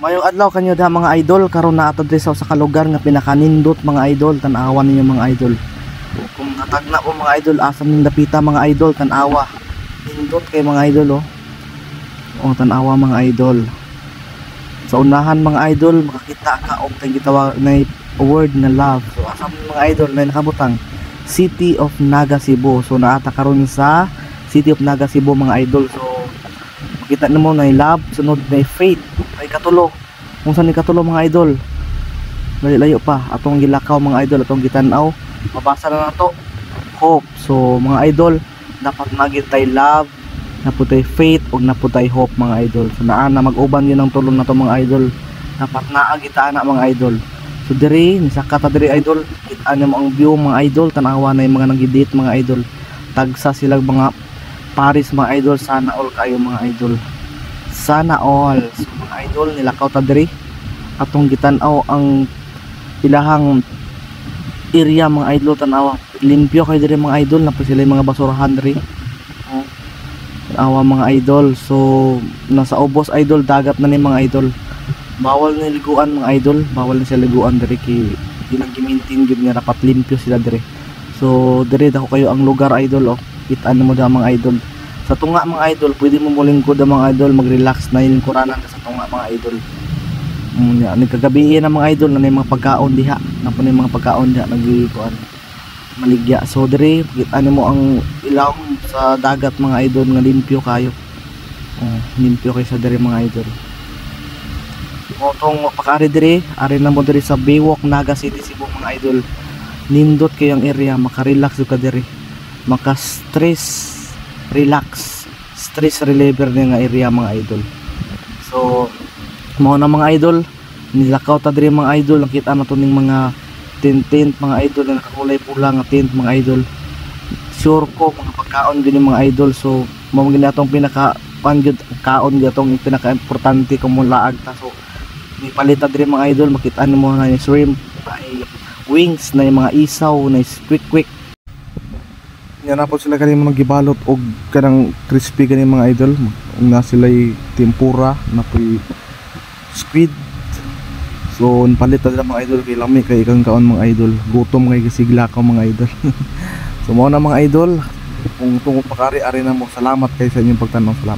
Mayong adlaw kanyo da mga idol, karon na ato diri sa kalugar nga pinakanindot mga idol, tan-awa ninyo mga idol. Kung natagna po mga idol, asa ning dapita mga idol, tan-awa. Nindot kay mga idol oh. Oh, tan-awa mga idol. Sa unahan mga idol, makakita ka og gitawag na word na love. So asa mga idol na nakabutang City of Naga Cebu. So naata karon sa City of Naga Cebu mga idol. So makita nimo na love, sunod na faith, ay katulo. Kung saan ni katulo mga idol, layo pa atong gilakaw mga idol, atong gitanaw, mabasa na nato hope. So mga idol, dapat magitay love, naputay faith, ug naputay hope mga idol. So naa na mag-uban yun ang tulong nato mga idol, dapat naagita na mga idol. So diri ni sakata diri idol, kita nimo ang view mga idol, tanawa na yung mga nagidate mga idol, tagsa silang mga Paris mga idol. Sana all kayo mga idol, sana all. So mga idol, nilakaw ta diri, atong gitanaw ang ilahang area mga idol, tanawa limpyo kay diri mga idol, na sila mga basurahan diri. Tanawa mga idol. So nasa ubos idol, dagat na ni mga idol, bawal na liguan mga idol, bawal na sila liguan diri kay ilang gimintin gyud nga dapat limpyo sila diri. So diri dako kayo ang lugar idol oh. Kitaan mo da mga idol. Sa tunga mga idol, pwede mo mulingkod ang mga idol, mag-relax na yung kuranan ka sa tunga mga idol. Nagkagabi na mga idol, na mga pagkaon diha, na po na mga pagkaon diha, nagikuan maligya. So dire, kitaan mo ang ilaw sa dagat mga idol, nga limpyo kayo. Limpyo kayo sa dire mga idol. Itong pakari dire, ari na mo dire sa Baywalk Naga City Cebu mga idol. Nindot kayo ang area, makarelax ka dire, maka-stress, relax, stress reliever nga area mga idol. So mo na mga idol, nilakaw ta diri mga idol, nakita na to ning mga tent mga idol na nakakulay pula nga tent mga idol. Sure ko mga pagkaon gini mga idol. So mo gini atong pinaka pangyud kaon gatong pinaka importante kung mulaag ta. So ni palita diri mga idol, makita mo na yung shrimp, ay wings na yung mga isaw na quick. Yan na po sila kanina mga gibalot og kanang crispy kanina mga idol. Una sila'y tempura na po'y squid. So palit na mga idol, kay lami kay ikang kaon mga idol, gutom kay kasigla ka mga idol. So mo na mga idol, kung tungkol pakari ari na mo, salamat kay sa inyong pagtanaw, salamat.